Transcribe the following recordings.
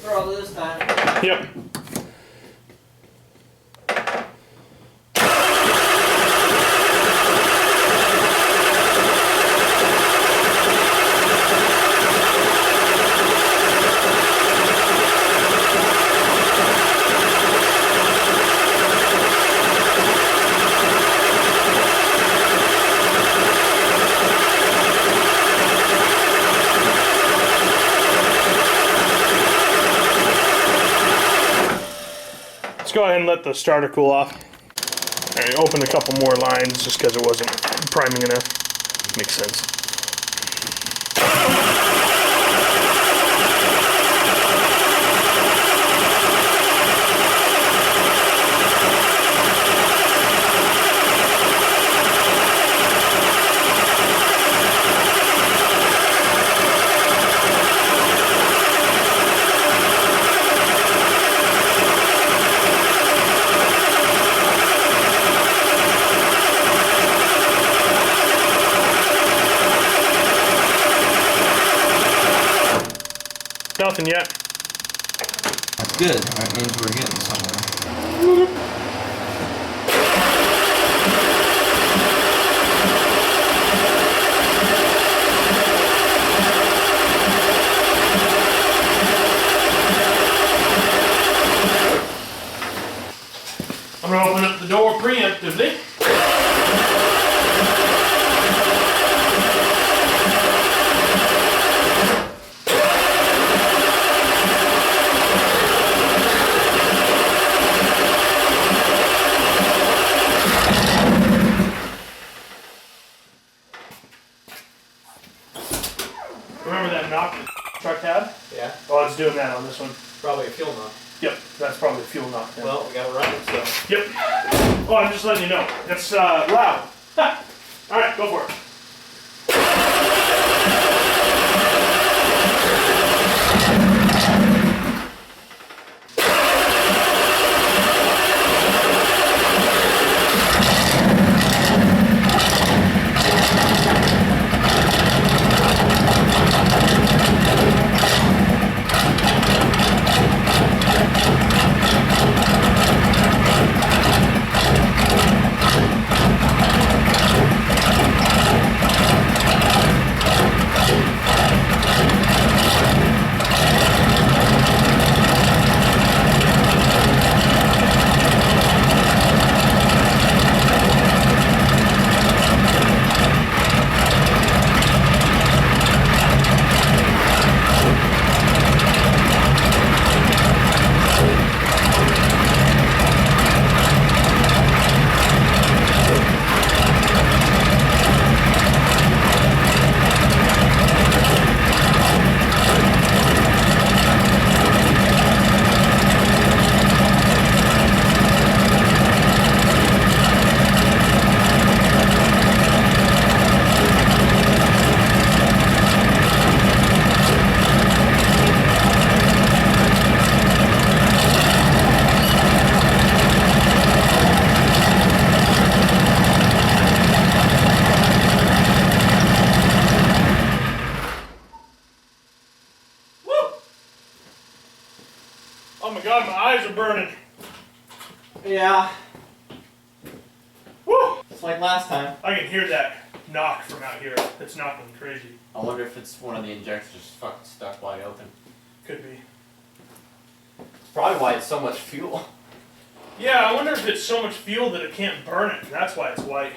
throttle this time. Yep. Let's go ahead and let the starter cool off. I opened a couple more lines just because it wasn't priming enough. Makes sense. Nothing yet. That's good. That means we're getting somewhere. I'm gonna open up the door preemptively. Remember that knock the truck had? Yeah. Oh, it's doing that on this one. Probably a fuel knock. Yep, that's probably a fuel knock then. Well, we got it running, so. Yep. Oh, I'm just letting you know. That's loud. Alright, go for it. Oh my god, my eyes are burning. Yeah. Woo! It's like last time. I can hear that knock from out here. It's knocking crazy. I wonder if it's one of the injectors fucking stuck wide open. Could be. It's probably why it's so much fuel. Yeah, I wonder if it's so much fuel that it can't burn it. That's why it's white.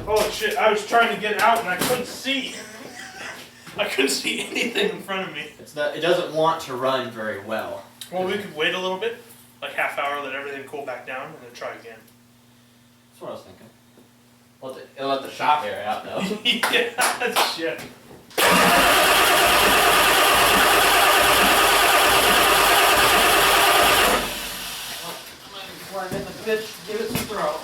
Oh shit, I was trying to get out and I couldn't see. I couldn't see anything in front of me. It's not, it doesn't want to run very well. Well, we could wait a little bit, like half hour, let everything cool back down, and then try again. That's what I was thinking. Well, it'll let the shock air out though. Yeah, shit. Climb in the bitch, give it some throw.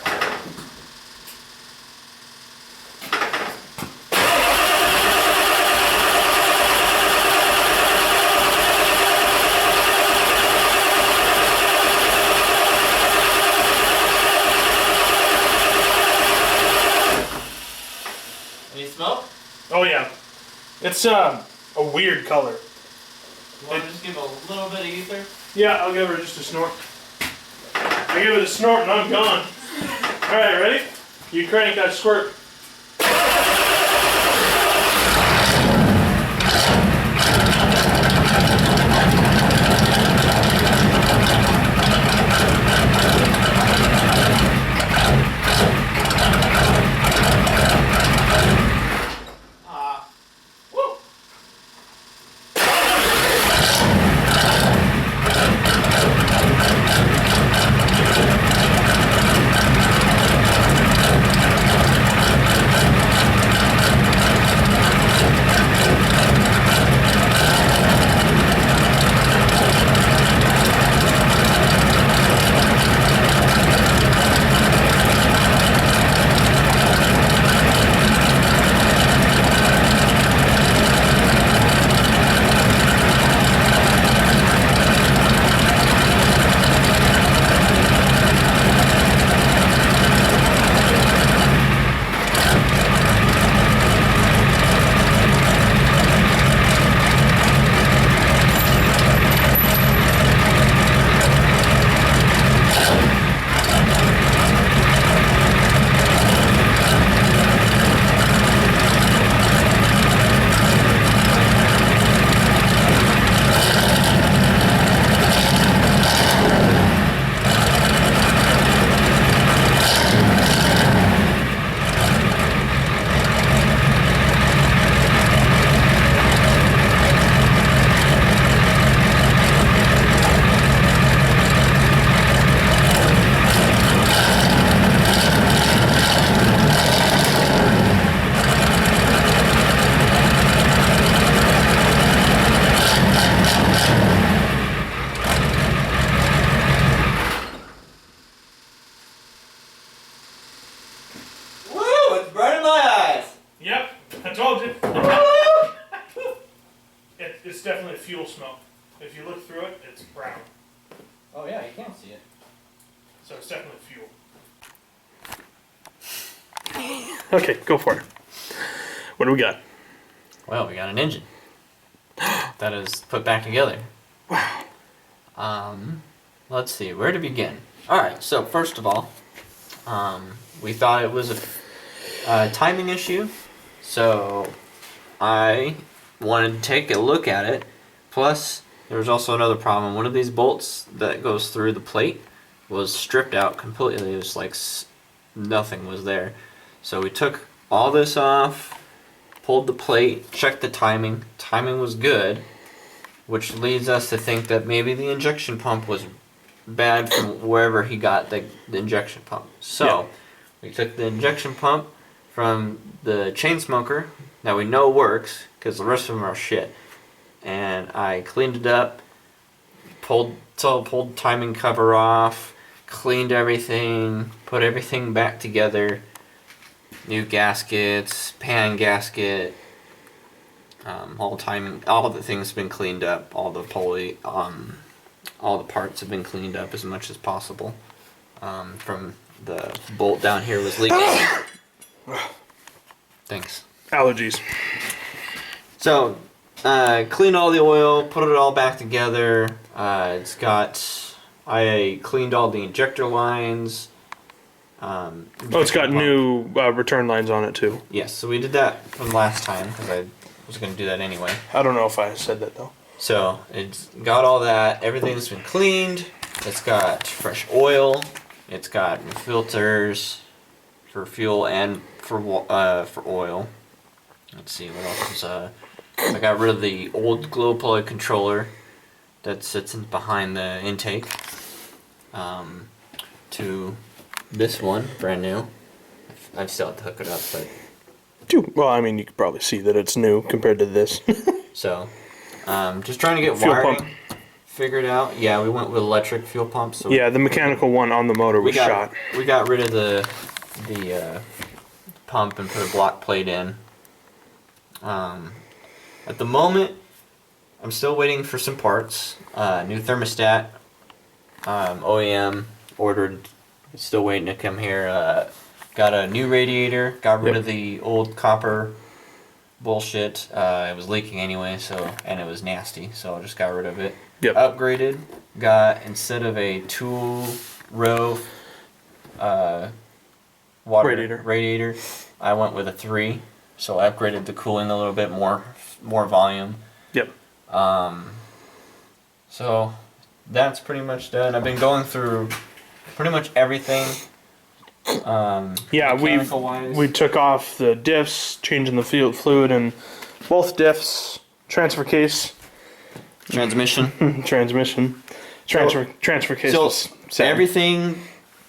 Any smoke? Oh yeah, it's a weird color. You want to just give it a little bit of ether? Yeah, I'll give her just a snort. I give it a snort and I'm gone. Alright, ready? You crank that squirt. Woo! Woo! It's burning my eyes. Yep, I told you. It's definitely a fuel smoke. If you look through it, it's brown. Oh yeah, you can't see it. So it's definitely fuel. Okay, go for it. What do we got? Well, we got an engine that is put back together. Wow. Let's see, where to begin? Alright, so first of all, we thought it was a timing issue, so I wanted to take a look at it. Plus, there was also another problem. One of these bolts that goes through the plate was stripped out completely. It was like nothing was there. So we took all this off, pulled the plate, checked the timing. Timing was good, which leads us to think that maybe the injection pump was bad from wherever he got the injection pump. So we took the injection pump from the chain smoker that we know works, because the rest of them are shit, and I cleaned it up, pulled the timing cover off, cleaned everything, put everything back together, new gaskets, pan gasket, all the things have been cleaned up, all the parts have been cleaned up as much as possible. From the bolt down here was leaking. Thanks. Allergies. So, cleaned all the oil, put it all back together. I cleaned all the injector lines. It's got new return lines on it too. Yes, so we did that from last time, because I was going to do that anyway. I don't know if I said that though. So, it's got all that. Everything's been cleaned. It's got fresh oil. It's got filters for fuel and for oil. Let's see what else is. I got rid of the old glow plug controller that sits behind the intake. To this one, brand new. I still have to hook it up, but Well, I mean, you could probably see that it's new compared to this. so just trying to get Fuel wiring pump. figured out. Yeah, we went with electric fuel pumps. So Yeah, the mechanical one on the motor was shot. We got rid of the pump and put a block plate in. At the moment, I'm still waiting for some parts. New thermostat, OEM ordered. Still waiting to come here. Got a new radiator. Got rid of the old copper bullshit. It was leaking anyway, and it was nasty, so I just got rid of it. Yep. Upgraded. Got, instead of a 2-row water radiator, I went with a 3. So I upgraded the cooling a little bit more volume. Yep. So that's pretty much done. I've been going through pretty much everything. Yeah, mechanical-wise. we took off the diffs, changing the fluid in both diffs, transfer case, Transmission. transmission, transfer case. So was sad. everything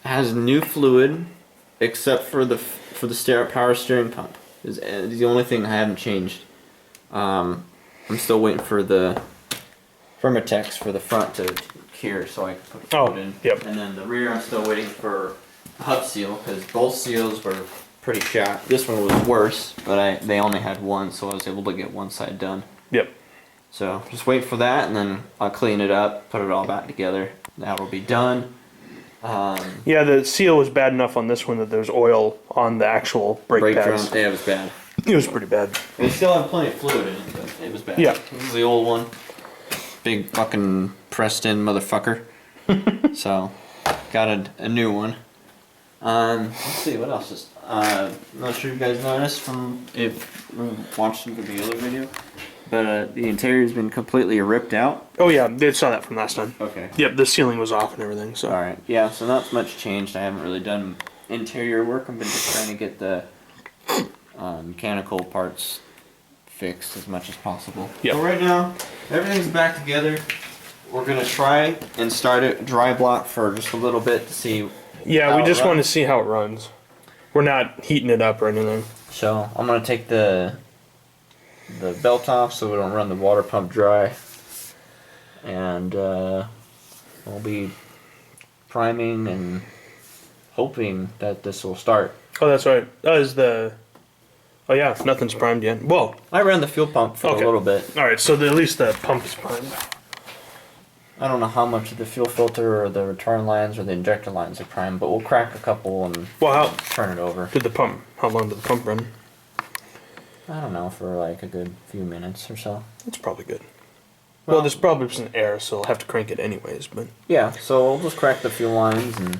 has new fluid, except for the power steering pump. Is the only thing I haven't changed. I'm still waiting for the Firmatex for the front to cure, so I can put fluid in. Yep. And then the rear, I'm still waiting for hub seal, because both seals were pretty shot. This one was worse, but they only had one, so I was able to get one side done. Yep. So just wait for that, and then I'll clean it up, put it all back together. That will be done. Yeah, the seal was bad enough on this one that there's oil on the actual brake pads. drum, yeah, it was bad. It was pretty bad. We still have plenty of fluid in it, but it was bad. Yeah. This is the old one. Big fucking pressed in motherfucker. So, got a new one. Let's see, what else is... I'm not sure if you guys noticed if you watched the other video, but the interior's been completely ripped out. Oh yeah, they saw that from last time. Okay. Yep, the ceiling was off and everything. So. Alright, yeah, so not much changed. I haven't really done interior work. I've been just trying to get the mechanical parts fixed as much as possible. Yep. So right now, everything's back together. We're gonna try and start it dry block for just a little bit to see. Yeah, we just want to see how it runs. We're not heating it up or anything. So I'm gonna take the belt off so we don't run the water pump dry, and we'll be priming and hoping that this will start. Oh, that's right. That is the... Oh yeah, nothing's primed yet. Well, I ran the fuel pump for a little bit. all right, so at least the pump is primed. I don't know how much of the fuel filter or the return lines or the injector lines are primed, but we'll crack a couple and Well, turn it over. how long did the pump run? I don't know, for like a good few minutes or so. That's probably good. Well, there's probably some air, so I'll have to crank it anyways, but... Yeah, so we'll just crack the fuel lines and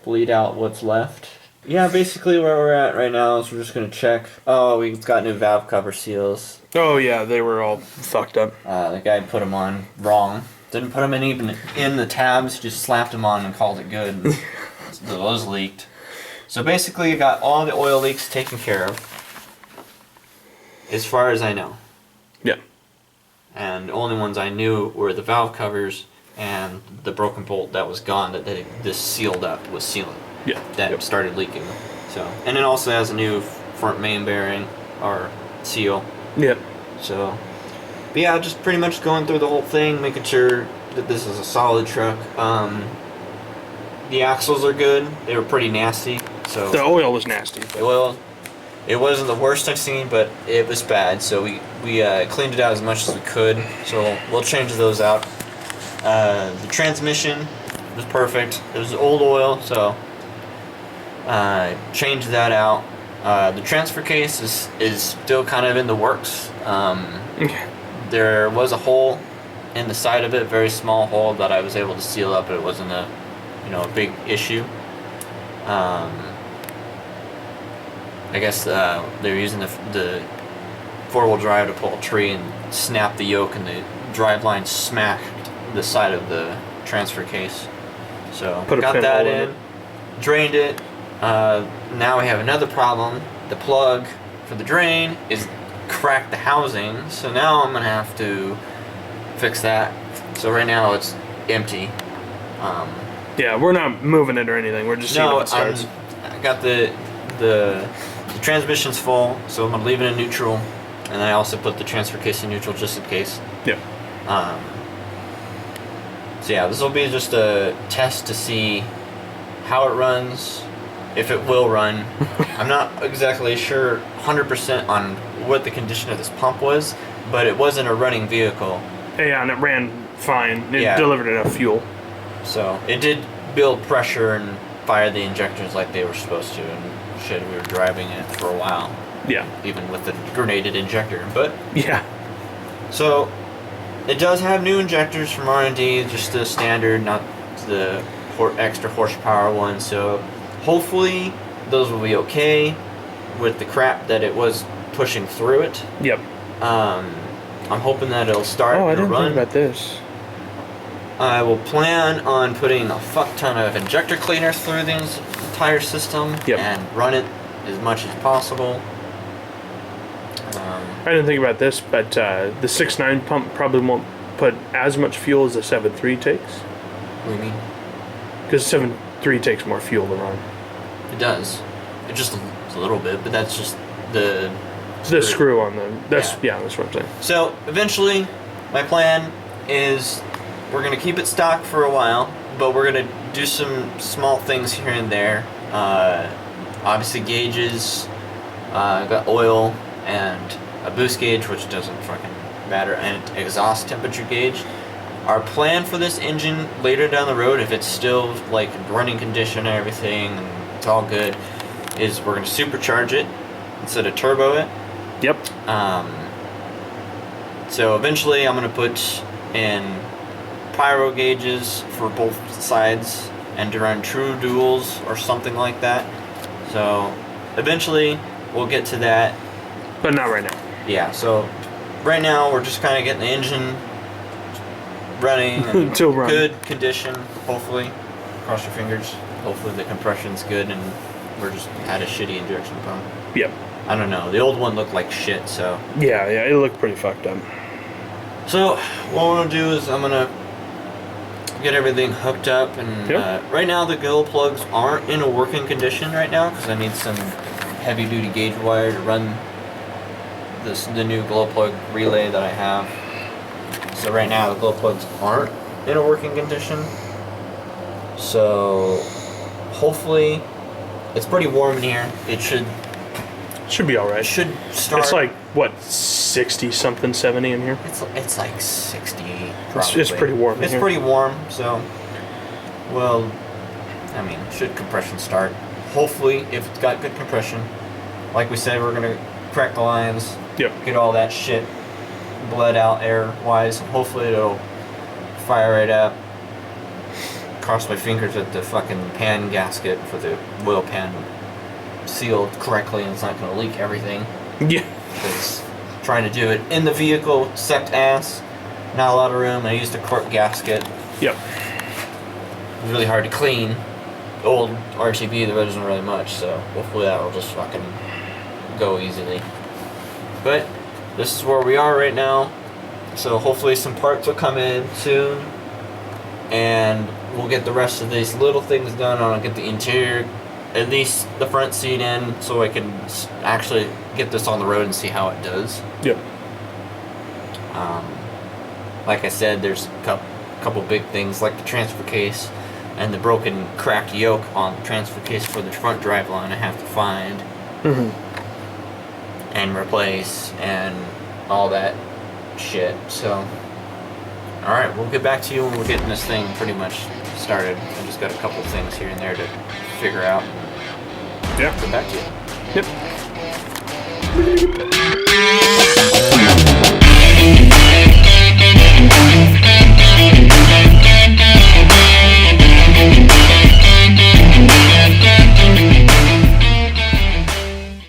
bleed out what's left. Yeah, basically where we're at right now is we're just going to check. Oh, we've got new valve cover seals. Oh yeah, they were all fucked up. The guy put them on wrong. Didn't put them even in the tabs, just slapped them on and called it good. And those leaked. So basically, you got all the oil leaks taken care of, as far as I know. Yeah. And the only ones I knew were the valve covers and the broken bolt that was gone that this sealed up was sealing. Yeah. That started leaking. So, and it also has a new front main bearing or seal. Yep. So, but yeah, just pretty much going through the whole thing, making sure that this is a solid truck. The axles are good. They were pretty nasty. So The oil was nasty. the oil, it wasn't the worst I've seen, but it was bad. So we cleaned it out as much as we could. So we'll change those out. The transmission was perfect. It was old oil, so changed that out. The transfer case is still kind of in the works. There was a hole in the side of it, very small hole that I was able to seal up, but it wasn't a big issue. I guess they were using the four-wheel drive to pull a tree and snap the yoke, and the drive line smacked the side of the transfer case. So got that in, drained it. Now we have another problem. The plug for the drain is cracked the housing, so now I'm gonna have to fix that. So right now it's empty. Yeah, we're not moving it or anything. We're just seeing if it starts. I got the transmission's full, so I'm gonna leave it in neutral, and I also put the transfer case in neutral just in case. Yeah. So yeah, this will be just a test to see how it runs, if it will run. I'm not exactly sure 100% on what the condition of this pump was, but it wasn't a running vehicle. Yeah, and it ran fine. It Yeah. delivered enough fuel. So it did build pressure and fire the injectors like they were supposed to, and shit, we were driving it for a while. Yeah. Even with the grenaded injector. But Yeah. so it does have new injectors from R&D, just the standard, not the extra horsepower one. So hopefully those will be okay with the crap that it was pushing through it. Yep. I'm hoping that it'll start Oh, I to didn't run. think about this. I will plan on putting a fuck ton of injector cleaner through the entire system Yep. and run it as much as possible. I didn't think about this, but the 6.9 pump probably won't put as much fuel as the 7.3 takes. What do you mean? Because 7.3 takes more fuel to run. It does. It just a little bit, but that's just the The screw on them. That's that's what I'm saying. So eventually, my plan is we're gonna keep it stock for a while, but we're gonna do some small things here and there. Obviously gauges, got oil and a boost gauge, which doesn't fucking matter, and exhaust temperature gauge. Our plan for this engine later down the road, if it's still like running condition and everything, and it's all good, is we're gonna supercharge it instead of turbo it. Yep. So eventually I'm gonna put in pyro gauges for both sides and to run true duals or something like that. So eventually we'll get to that. But not right now. Yeah, so right now we're just kind of getting the engine running and Till run. good condition, hopefully. Cross your fingers. Hopefully the compression's good and we're just had a shitty injection pump. Yep. I don't know. The old one looked like shit, so. Yeah, it looked pretty fucked up. So what I'm gonna do is I'm gonna get everything hooked up, and right now the glow plugs aren't in a working condition right now because I need some heavy duty gauge wire to run the new glow plug relay that I have. So right now the glow plugs aren't in a working condition. So hopefully it's pretty warm in here. It should Should be alright. should start. It's like, what, 60 something, 70 in here? It's like 60. Probably. It's pretty warm in It's here. pretty warm, so. Well, I mean, should compression start? Hopefully, if it's got good compression. Like we said, we're gonna crack the lines. Yep. Get all that shit bled out air-wise. Hopefully, it'll fire right up. Cross my fingers that the fucking pan gasket for the oil pan sealed correctly and it's not gonna leak everything. Yeah. Because trying to do it in the vehicle sucked ass. Not a lot of room. I used a cork gasket. Yep. It was really hard to clean. The old RTB, there wasn't really much, so hopefully that will just fucking go easily. But this is where we are right now. So hopefully some parts will come in soon. And we'll get the rest of these little things done. I'll get the interior, at least the front seat in, so I can actually get this on the road and see how it does. Yep. Like I said, there's a couple big things like the transfer case and the broken cracked yoke on the transfer case for the front drive line I have to find and replace and all that shit. So, alright, we'll get back to you when we're getting this thing pretty much started. I just got a couple things here and there to figure out. Yeah. Get back to you. Yep.